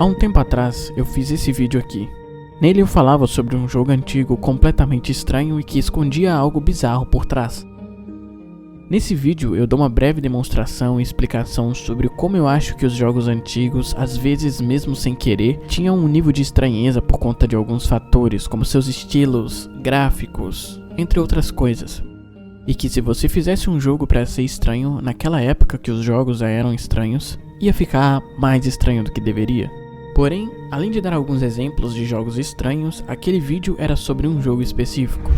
Há um tempo atrás eu fiz esse vídeo aqui. Nele eu falava sobre um jogo antigo completamente estranho e que escondia algo bizarro por trás. Nesse vídeo eu dou uma breve demonstração e explicação sobre como eu acho que os jogos antigos, às vezes mesmo sem querer, tinham um nível de estranheza por conta de alguns fatores, como seus estilos, gráficos, entre outras coisas. E que se você fizesse um jogo para ser estranho, naquela época que os jogos já eram estranhos, ia ficar mais estranho do que deveria. Porém, além de dar alguns exemplos de jogos estranhos, aquele vídeo era sobre um jogo específico,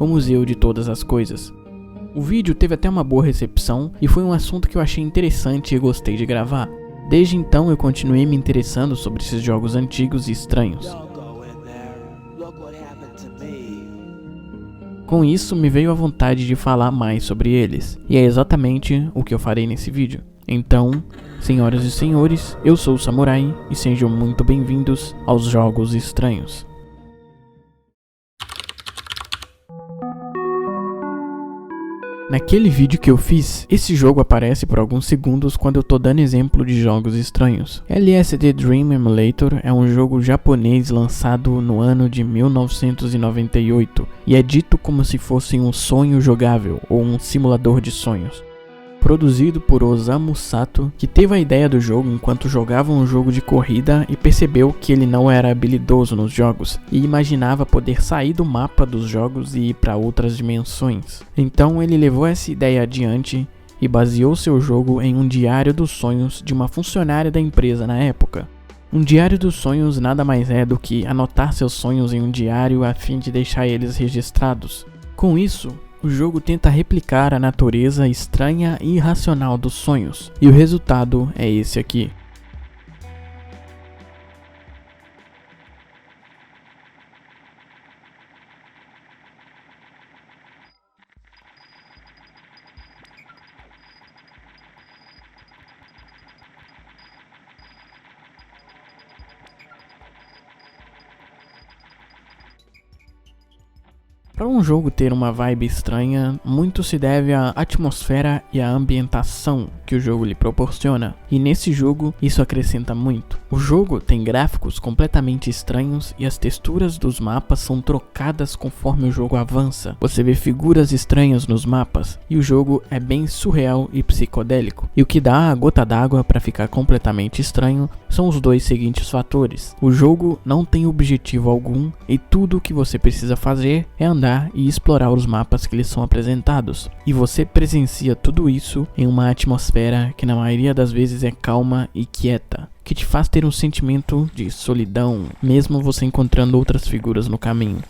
o Museu de Todas as Coisas. O vídeo teve até uma boa recepção e foi um assunto que eu achei interessante e gostei de gravar. Desde então eu continuei me interessando sobre esses jogos antigos e estranhos. Com isso me veio a vontade de falar mais sobre eles, e é exatamente o que eu farei nesse vídeo. Então, senhoras e senhores, eu sou o Samurai e sejam muito bem-vindos aos Jogos Estranhos. Naquele vídeo que eu fiz, esse jogo aparece por alguns segundos quando eu tô dando exemplo de jogos estranhos. LSD Dream Emulator é um jogo japonês lançado no ano de 1998 e é dito como se fosse um sonho jogável ou um simulador de sonhos. Produzido por Osamu Sato, que teve a ideia do jogo enquanto jogava um jogo de corrida e percebeu que ele não era habilidoso nos jogos e imaginava poder sair do mapa dos jogos e ir para outras dimensões. Então ele levou essa ideia adiante e baseou seu jogo em um diário dos sonhos de uma funcionária da empresa na época. Um diário dos sonhos nada mais é do que anotar seus sonhos em um diário a fim de deixar eles registrados. Com isso, o jogo tenta replicar a natureza estranha e irracional dos sonhos, e o resultado é esse aqui. Para um jogo ter uma vibe estranha, muito se deve à atmosfera e à ambientação que o jogo lhe proporciona, e nesse jogo isso acrescenta muito. O jogo tem gráficos completamente estranhos e as texturas dos mapas são trocadas conforme o jogo avança. Você vê figuras estranhas nos mapas e o jogo é bem surreal e psicodélico. E o que dá a gota d'água para ficar completamente estranho são os dois seguintes fatores. O jogo não tem objetivo algum e tudo o que você precisa fazer é andar e explorar os mapas que lhes são apresentados. E você presencia tudo isso em uma atmosfera que na maioria das vezes é calma e quieta, que te faz ter um sentimento de solidão, mesmo você encontrando outras figuras no caminho.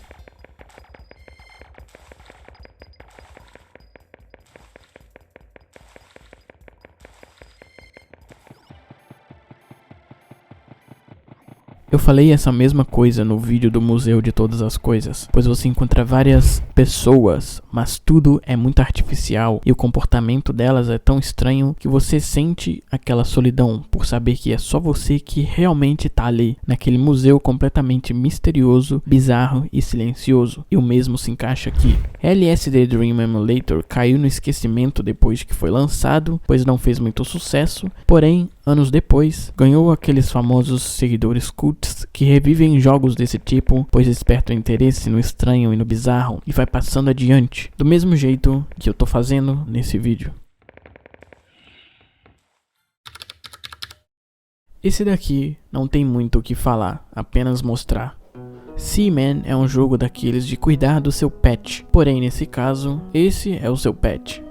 Eu falei essa mesma coisa no vídeo do Museu de Todas as Coisas, pois você encontra várias pessoas, mas tudo é muito artificial e o comportamento delas é tão estranho que você sente aquela solidão por saber que é só você que realmente tá ali, naquele museu completamente misterioso, bizarro e silencioso. E o mesmo se encaixa aqui. LSD Dream Emulator caiu no esquecimento depois que foi lançado, pois não fez muito sucesso, porém, anos depois, ganhou aqueles famosos seguidores cults que revivem jogos desse tipo, pois despertam interesse no estranho e no bizarro e vai passando adiante, do mesmo jeito que eu tô fazendo nesse vídeo. Esse daqui não tem muito o que falar, apenas mostrar. Seaman é um jogo daqueles de cuidar do seu pet, porém nesse caso, esse é o seu pet.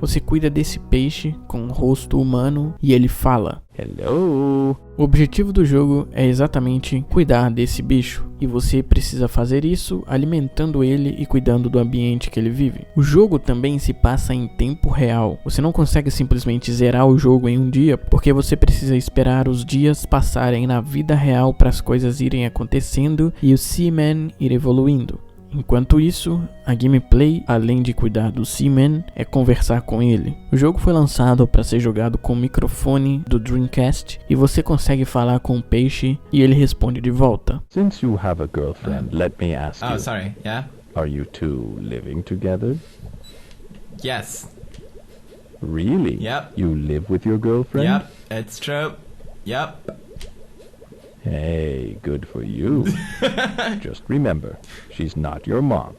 Você cuida desse peixe com um rosto humano e ele fala "Hello". O objetivo do jogo é exatamente cuidar desse bicho, e você precisa fazer isso alimentando ele e cuidando do ambiente que ele vive. O jogo também se passa em tempo real. Você não consegue simplesmente zerar o jogo em um dia, porque você precisa esperar os dias passarem na vida real para as coisas irem acontecendo e o Seaman ir evoluindo. Enquanto isso, a gameplay, além de cuidar do Seaman, é conversar com ele. O jogo foi lançado para ser jogado com o microfone do Dreamcast e você consegue falar com o peixe e ele responde de volta. Since you have a girlfriend, let me ask you. Oh, sorry, yeah? Are you two living together? Yes. Really? Yep. You live with your girlfriend? Yep, it's true. Yep. Hey, good for you. Just remember, she's not your mom.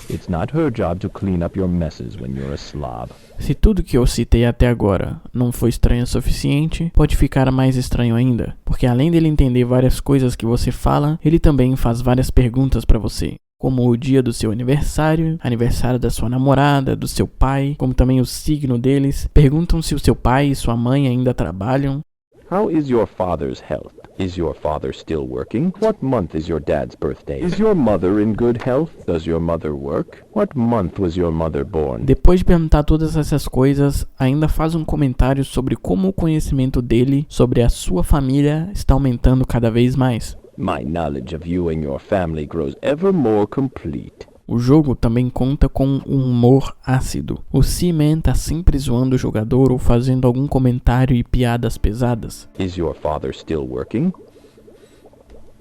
It's not her job to clean up your messes when you're a slob. Se tudo que eu citei até agora não foi estranho o suficiente, pode ficar mais estranho ainda, porque além dele entender várias coisas que você fala, ele também faz várias perguntas pra você. Como o dia do seu aniversário, aniversário da sua namorada, do seu pai, como também o signo deles. Perguntam se o seu pai e sua mãe ainda trabalham. How is your father's health? Is your father still working? What month is your dad's birthday? Is your mother in good health? Does your mother work? What month was your mother born? Depois de perguntar todas essas coisas, ainda faz um comentário sobre como o conhecimento dele sobre a sua família está aumentando cada vez mais. My knowledge of you and your family grows ever more complete. O jogo também conta com um humor ácido. O Seaman tá sempre zoando o jogador ou fazendo algum comentário e piadas pesadas. Is your father still working?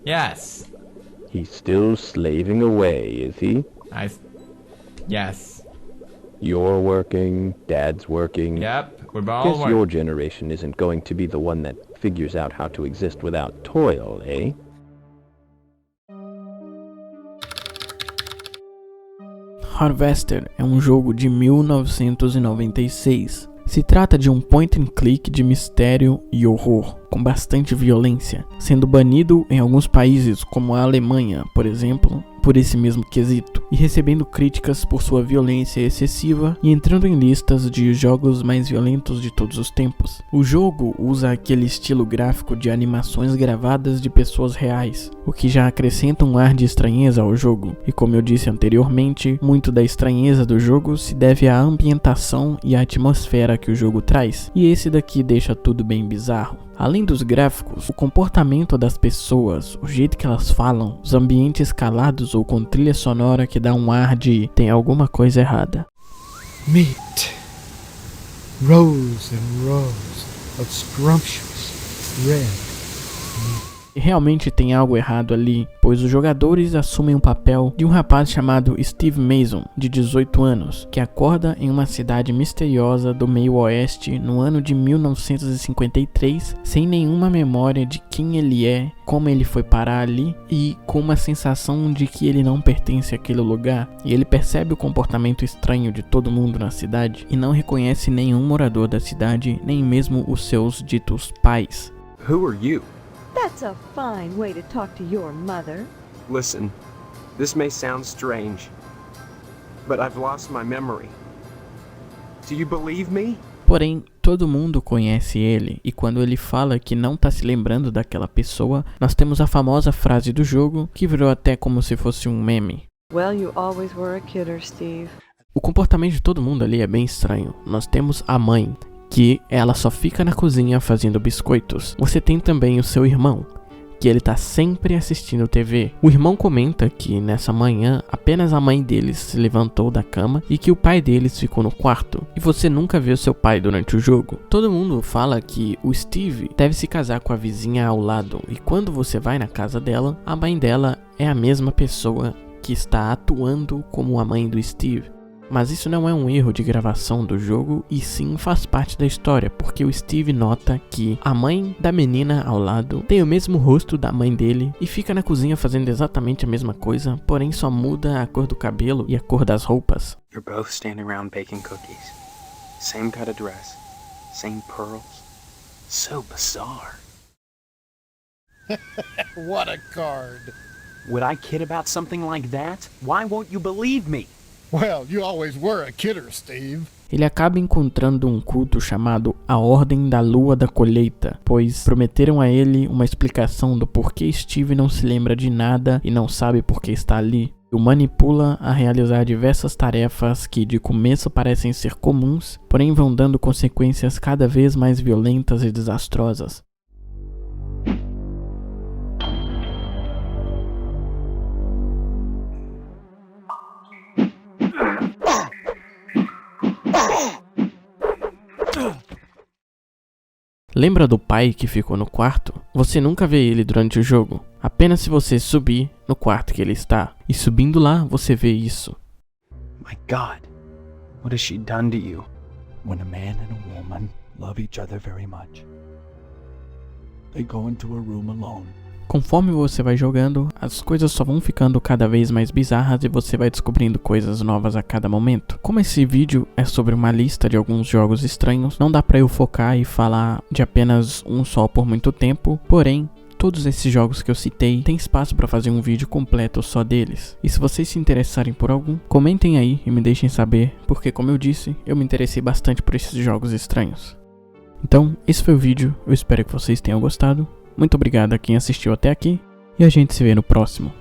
Yes. He's still slaving away, is he? Yes. You're working, Dad's working. Yep. We're all Guess working. your generation isn't going to be the one that figures out how to exist without toil, eh? Harvester é um jogo de 1996. Se trata de um point and click de mistério e horror, com bastante violência, sendo banido em alguns países como a Alemanha, por exemplo, por esse mesmo quesito, e recebendo críticas por sua violência excessiva e entrando em listas de jogos mais violentos de todos os tempos. O jogo usa aquele estilo gráfico de animações gravadas de pessoas reais, o que já acrescenta um ar de estranheza ao jogo, e como eu disse anteriormente, muito da estranheza do jogo se deve à ambientação e à atmosfera que o jogo traz, e esse daqui deixa tudo bem bizarro. Além dos gráficos, o comportamento das pessoas, o jeito que elas falam, os ambientes calados ou com trilha sonora que dá um ar de tem alguma coisa errada. Meat. Rows and rows of scrumptious red. E realmente tem algo errado ali, pois os jogadores assumem o papel de um rapaz chamado Steve Mason, de 18 anos, que acorda em uma cidade misteriosa do meio oeste no ano de 1953, sem nenhuma memória de quem ele é, como ele foi parar ali e com uma sensação de que ele não pertence àquele lugar. E ele percebe o comportamento estranho de todo mundo na cidade e não reconhece nenhum morador da cidade, nem mesmo os seus ditos pais. Who are you? That's a fine way to talk to your mother. Listen, this may sound strange, but I've lost my memory. Do you believe me? Porém, todo mundo conhece ele, e quando ele fala que não tá se lembrando daquela pessoa, nós temos a famosa frase do jogo, que virou até como se fosse um meme. Well, you always were a kidder, Steve. O comportamento de todo mundo ali é bem estranho. Nós temos a mãe, que ela só fica na cozinha fazendo biscoitos. Você tem também o seu irmão, que ele tá sempre assistindo TV. O irmão comenta que nessa manhã apenas a mãe deles se levantou da cama e que o pai deles ficou no quarto. E você nunca vê o seu pai durante o jogo. Todo mundo fala que o Steve deve se casar com a vizinha ao lado. E quando você vai na casa dela, a mãe dela é a mesma pessoa que está atuando como a mãe do Steve. Mas isso não é um erro de gravação do jogo, e sim faz parte da história, porque o Steve nota que a mãe da menina ao lado tem o mesmo rosto da mãe dele e fica na cozinha fazendo exatamente a mesma coisa, porém só muda a cor do cabelo e a cor das roupas. You're both standing around baking cookies. Same kind of dress. Same pearls. So bizarre. What a card. Would I kid about something like that? Why won't you believe me? Well, you always were a kidder, Steve. Ele acaba encontrando um culto chamado a Ordem da Lua da Colheita, pois prometeram a ele uma explicação do porquê Steve não se lembra de nada e não sabe por que está ali. O manipula a realizar diversas tarefas que de começo parecem ser comuns, porém vão dando consequências cada vez mais violentas e desastrosas. Lembra do pai que ficou no quarto? Você nunca vê ele durante o jogo, apenas se você subir no quarto que ele está. E subindo lá, você vê isso. My God, what has she done to you? When a man and a woman love each other very much, they go into a room alone. Conforme você vai jogando, as coisas só vão ficando cada vez mais bizarras e você vai descobrindo coisas novas a cada momento. Como esse vídeo é sobre uma lista de alguns jogos estranhos, não dá pra eu focar e falar de apenas um só por muito tempo, porém, todos esses jogos que eu citei tem espaço para fazer um vídeo completo só deles. E se vocês se interessarem por algum, comentem aí e me deixem saber, porque como eu disse, eu me interessei bastante por esses jogos estranhos. Então, esse foi o vídeo, eu espero que vocês tenham gostado. Muito obrigado a quem assistiu até aqui, e a gente se vê no próximo.